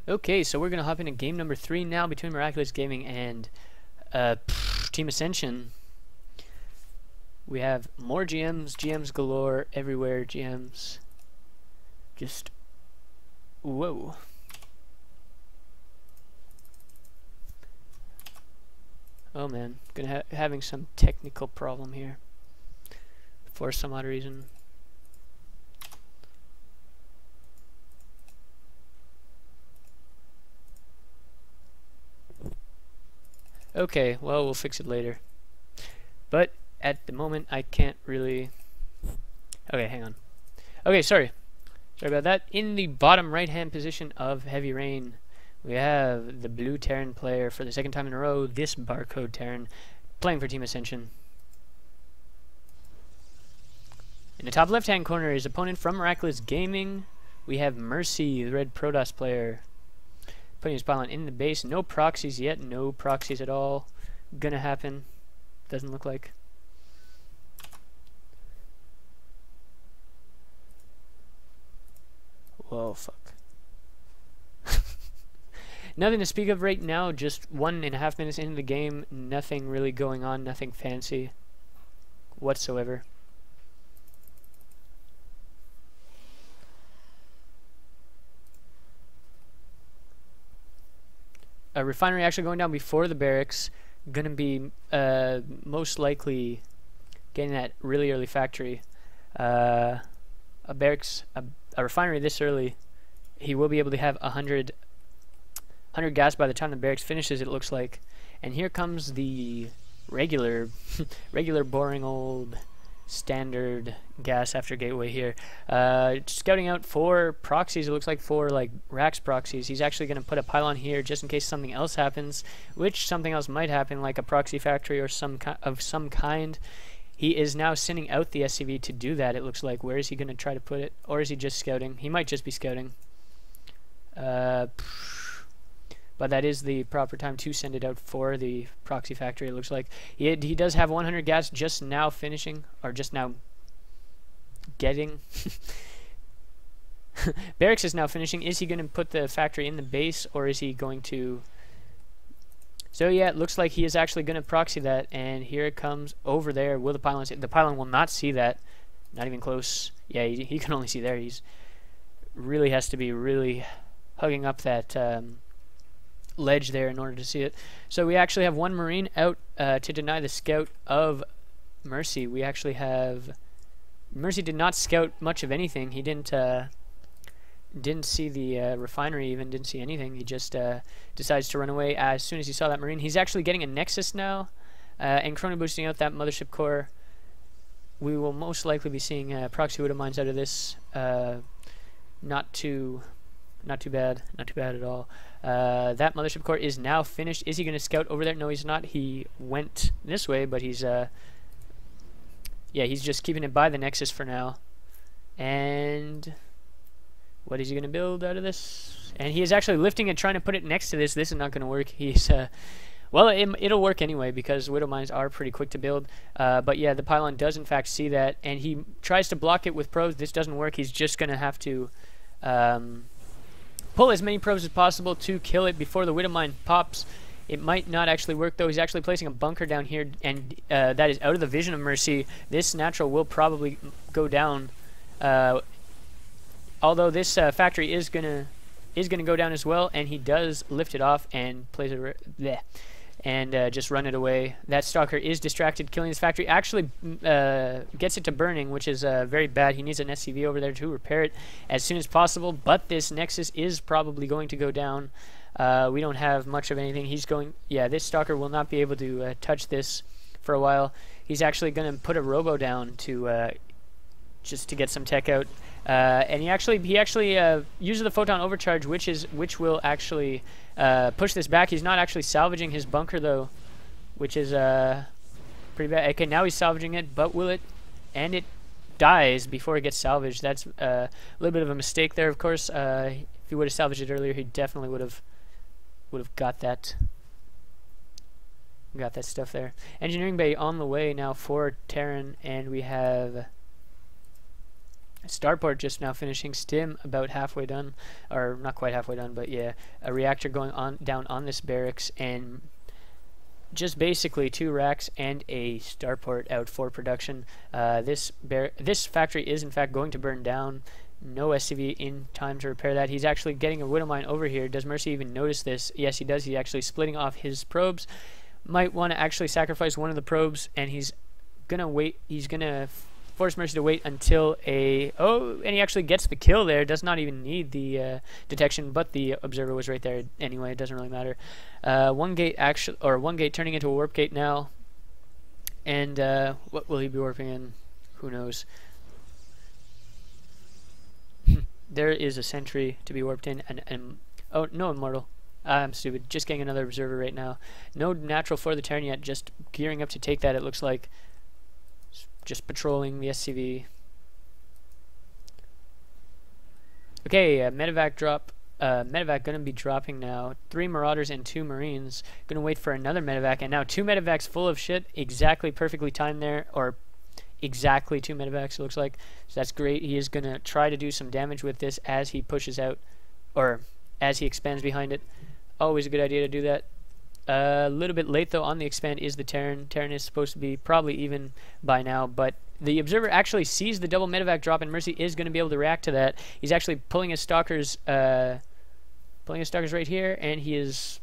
Okay, so we're gonna hop into game number 3 now between Miraculous Gaming and Team Ascension. We have more GMs galore everywhere, GMs. Just whoa. Oh man, having some technical problem here for some odd reason. Okay, well, we'll fix it later. But at the moment, I can't really... Okay, hang on. Okay, sorry. Sorry about that. In the bottom right-hand position of Heavy Rain, we have the blue Terran player for the second time in a row, this barcode Terran, playing for Team Ascension. In the top left-hand corner, his opponent from Miraculous Gaming, we have Mercy, the red Protoss player. Putting his pylon in the base. No proxies yet. No proxies at all. Gonna happen. Doesn't look like. Whoa, fuck. Nothing to speak of right now. Just 1.5 minutes into the game. Nothing really going on. Nothing fancy whatsoever. A refinery actually going down before the barracks. Gonna be most likely getting that really early factory. A refinery this early, he will be able to have 100 gas by the time the barracks finishes, it looks like. And here comes the regular boring old standard gas after gateway here. Scouting out 4 proxies, it looks like 4 like Rax proxies. He's actually going to put a pylon here just in case something else happens, which something else might happen, like a proxy factory or some kind. He is now sending out the SCV to do that, it looks like. Where is he going to try to put it? Or is he just scouting? He might just be scouting. But that is the proper time to send it out for the proxy factory, it looks like. He does have 100 gas just now finishing, or just now getting. Barracks is now finishing. Is he going to put the factory in the base, or is he going to... So yeah, it looks like he is actually going to proxy that, and here it comes over there. Will the pylon see? The pylon will not see that. Not even close. Yeah, he can only see there. He's really has to be really hugging up that... ledge there in order to see it. So we actually have 1 Marine out to deny the scout of Mercy. We actually have... Mercy did not scout much of anything. He didn't see the refinery even, didn't see anything. He just decides to run away as soon as he saw that Marine. He's actually getting a Nexus now and chrono boosting out that mothership core. We will most likely be seeing proxy widow mines out of this. Not too bad at all. That mothership core is now finished. Is he going to scout over there? No, he's not. He went this way, but he's yeah, he's just keeping it by the Nexus for now. And what is he going to build out of this? And he is actually lifting it, trying to put it next to this. This is not going to work. He's well, it'll work anyway because widow mines are pretty quick to build. But yeah, the pylon does in fact see that, and he tries to block it with probes. This doesn't work. He's just going to have to pull as many probes as possible to kill it before the widow mine pops. It might not actually work though. He's actually placing a bunker down here, and that is out of the vision of Mercy. This natural will probably go down. Although this factory is gonna go down as well, and he does lift it off and plays it and just run it away. That stalker is distracted, killing this factory. Actually gets it to burning, which is very bad. He needs an SCV over there to repair it as soon as possible, but this Nexus is probably going to go down. We don't have much of anything. He's going... Yeah, this stalker will not be able to touch this for a while. He's actually going to put a robo down to just to get some tech out. And he actually uses the photon overcharge, which will actually push this back. He's not actually salvaging his bunker though, which is pretty bad. Okay, now he's salvaging it, but will it? And it dies before it gets salvaged. That's a little bit of a mistake there, of course. If he would have salvaged it earlier, he definitely would have got that stuff there. Engineering bay on the way now for Terran, and we have Starport just now finishing. Stim about halfway done, or not quite halfway done, but yeah, a reactor going on down on this barracks, and just basically 2 racks and a starport out for production. This factory is in fact going to burn down. No SCV in time to repair that. He's actually getting a widow mine over here. Does MirG even notice this? Yes, he does. He's actually splitting off his probes. Might want to actually sacrifice one of the probes, and he's gonna wait. He's gonna force MirG to wait until and he actually gets the kill there. Does not even need the detection, but the observer was right there anyway. It doesn't really matter. One gate turning into a warp gate now, and what will he be warping in? Who knows? There is a sentry to be warped in, and oh no, immortal. I'm stupid. Just getting another observer right now. No natural for the Terran yet. Just gearing up to take that. It looks like. Just patrolling the SCV. Okay, medevac drop. Medevac gonna be dropping now. 3 Marauders and 2 Marines. Gonna wait for another medevac, and now 2 medevacs full of shit. Exactly perfectly timed there, or exactly 2 medevacs it looks like. So that's great. He is gonna try to do some damage with this as he pushes out, or as he expands behind it. Always a good idea to do that. A little bit late though on the expand is the Terran. Terran is supposed to be probably even by now, but the observer actually sees the double medevac drop, and MirG is going to be able to react to that. He's actually pulling his stalkers right here, and he is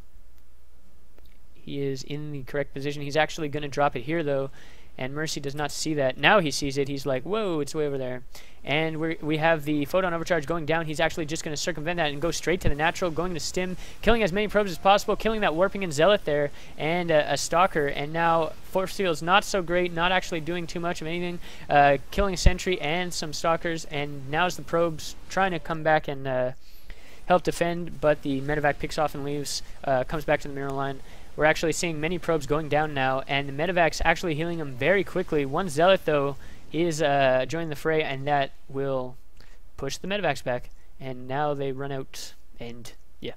in the correct position. He's actually going to drop it here though, and MirG does not see that. Now he sees it. He's like, whoa, it's way over there. And we have the photon overcharge going down. He's actually just going to circumvent that and go straight to the natural, going to stim, killing as many probes as possible, killing that warping and zealot there, and a stalker. And now force field's not so great, not actually doing too much of anything, killing a sentry and some stalkers. And now's the probes trying to come back and help defend, but the medevac picks off and leaves, comes back to the mirror line. We're actually seeing many probes going down now, and the medevac's actually healing them very quickly. One zealot though is joining the fray, and that will push the medevacs back, and now they run out, and yeah.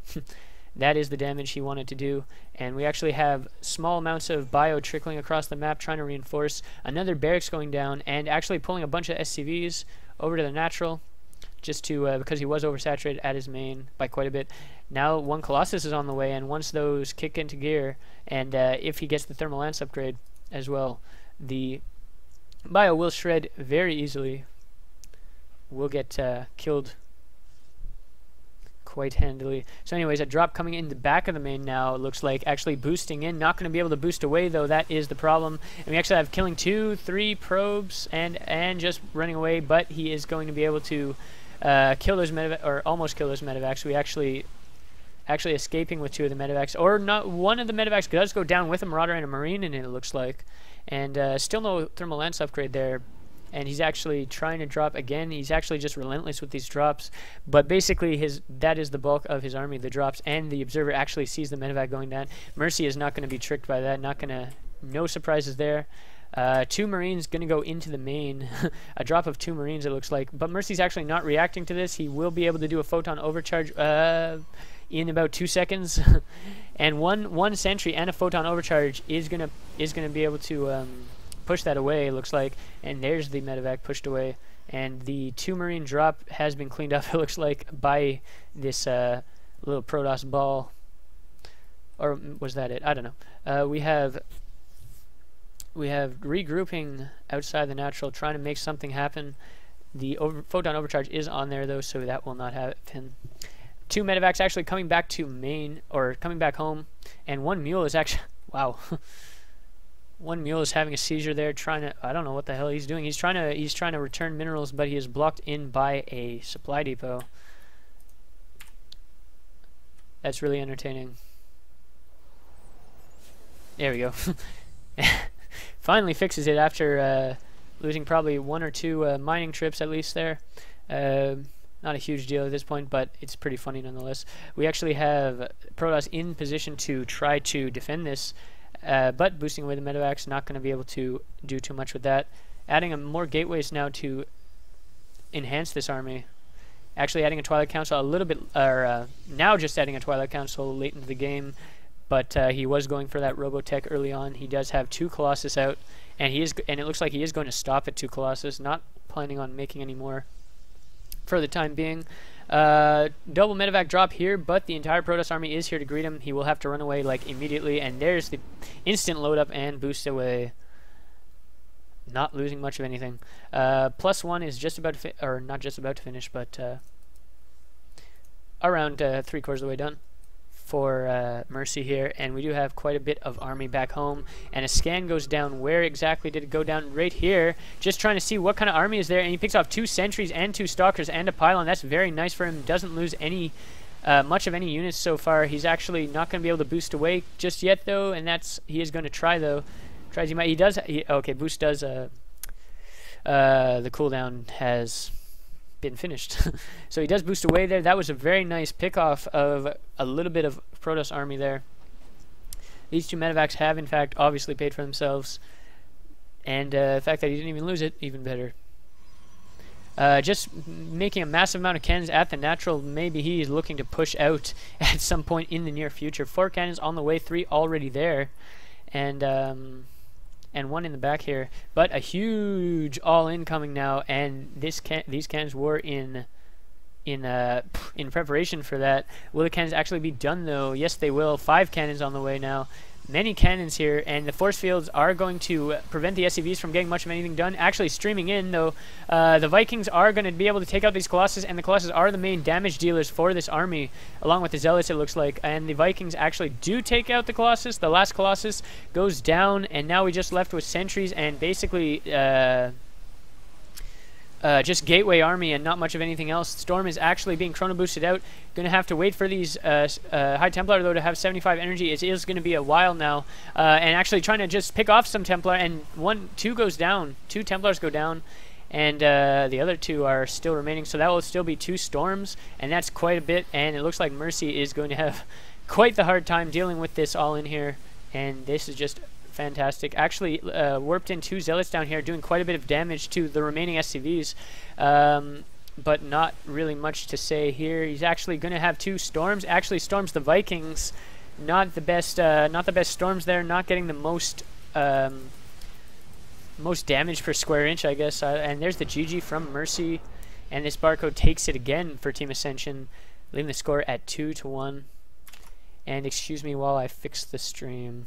That is the damage he wanted to do. And we actually have small amounts of bio trickling across the map trying to reinforce. Another barracks going down, and actually pulling a bunch of SCVs over to the natural, just to because he was oversaturated at his main by quite a bit. Now 1 Colossus is on the way, and once those kick into gear, and if he gets the thermal lance upgrade as well, the bio will shred very easily. Will get killed quite handily. So anyways, a drop coming in the back of the main now, it looks like, actually boosting in. Not going to be able to boost away though, that is the problem. And we actually have killing 2, 3 probes and just running away, but he is going to be able to kill those medevacs, or almost kill those medevacs. We actually escaping with 2 of the medevacs, or not. One of the medevacs does go down with a Marauder and a Marine in it, it looks like. And still no thermal lance upgrade there. And he's actually trying to drop again. He's actually just relentless with these drops. But basically, that is the bulk of his army, the drops. And the observer actually sees the medevac going down. MirG is not going to be tricked by that. No surprises there. 2 Marines going to go into the main. A drop of 2 Marines, it looks like. But MirG's actually not reacting to this. He will be able to do a photon overcharge in about 2 seconds. And one sentry and a photon overcharge is gonna be able to push that away, it looks like. And there's the medevac pushed away, and the 2 Marine drop has been cleaned up, it looks like, by this little Protoss ball. Or was that it? I don't know. We have regrouping outside the natural, trying to make something happen. The photon overcharge is on there though, so that will not happen. 2 medevacs actually coming back to main, or coming back home, and 1 mule is actually, wow. 1 mule is having a seizure there, trying to, I don't know what the hell he's doing. He's trying to return minerals, but he is blocked in by a supply depot. That's really entertaining. There we go. Finally fixes it after losing probably 1 or 2 mining trips at least there. Not a huge deal at this point, but it's pretty funny nonetheless. We actually have Protoss in position to try to defend this, but boosting away the medevacs, not going to be able to do too much with that. Adding more gateways now to enhance this army. Actually adding a Twilight Council a little bit, or now just adding a Twilight Council late into the game, but he was going for that Robotech early on. He does have 2 Colossus out, and it looks like he is going to stop at 2 Colossus, not planning on making any more. for the time being. Double medevac drop here, but the entire Protoss army is here to greet him. He will have to run away like immediately, and there's the instant load up and boost away. Not losing much of anything. +1 is just about to or not just about to finish, but around 3/4 of the way done for Mercy here, and we do have quite a bit of army back home, and a scan goes down. Where exactly did it go down? Right here, just trying to see what kind of army is there, and he picks off 2 sentries and 2 stalkers and a pylon. That's very nice for him. Doesn't lose any much of any units so far. He's actually not going to be able to boost away just yet though, and he is going to try though. Tries he does okay, boost does the cooldown has been finished. So he does boost away there. That was a very nice pick off of a little bit of Protoss army there. These 2 medevacs have in fact obviously paid for themselves, and the fact that he didn't even lose it, even better. Just making a massive amount of cannons at the natural. Maybe he is looking to push out at some point in the near future. 4 cannons on the way, 3 already there, and 1 in the back here, but a huge all-in coming now, and these cannons were in preparation for that. Will the cannons actually be done though? Yes, they will. 5 cannons on the way now. Many cannons here, and the force fields are going to prevent the SCVs from getting much of anything done. Actually streaming in though, the Vikings are going to be able to take out these Colossus, and the Colossus are the main damage dealers for this army, along with the Zealots it looks like, and the Vikings actually do take out the Colossus. The last Colossus goes down, and now we just left with sentries and basically just gateway army and not much of anything else. Storm is actually being chrono boosted out. Gonna have to wait for these High Templar though to have 75 energy. It is gonna be a while now, and actually trying to just pick off some Templar, and 2 goes down. 2 Templars go down, and the other 2 are still remaining. So that will still be 2 storms, and that's quite a bit. And it looks like Mercy is going to have quite the hard time dealing with this all in here, and this is just fantastic. Actually warped in 2 Zealots down here, doing quite a bit of damage to the remaining SCVs, but not really much to say here. He's actually going to have 2 storms. Actually storms the Vikings. Not the best storms there. Not getting the most damage per square inch, I guess. And there's the GG from Mercy, and this barcode takes it again for Team Ascension, leaving the score at 2-1. And excuse me while I fix the stream.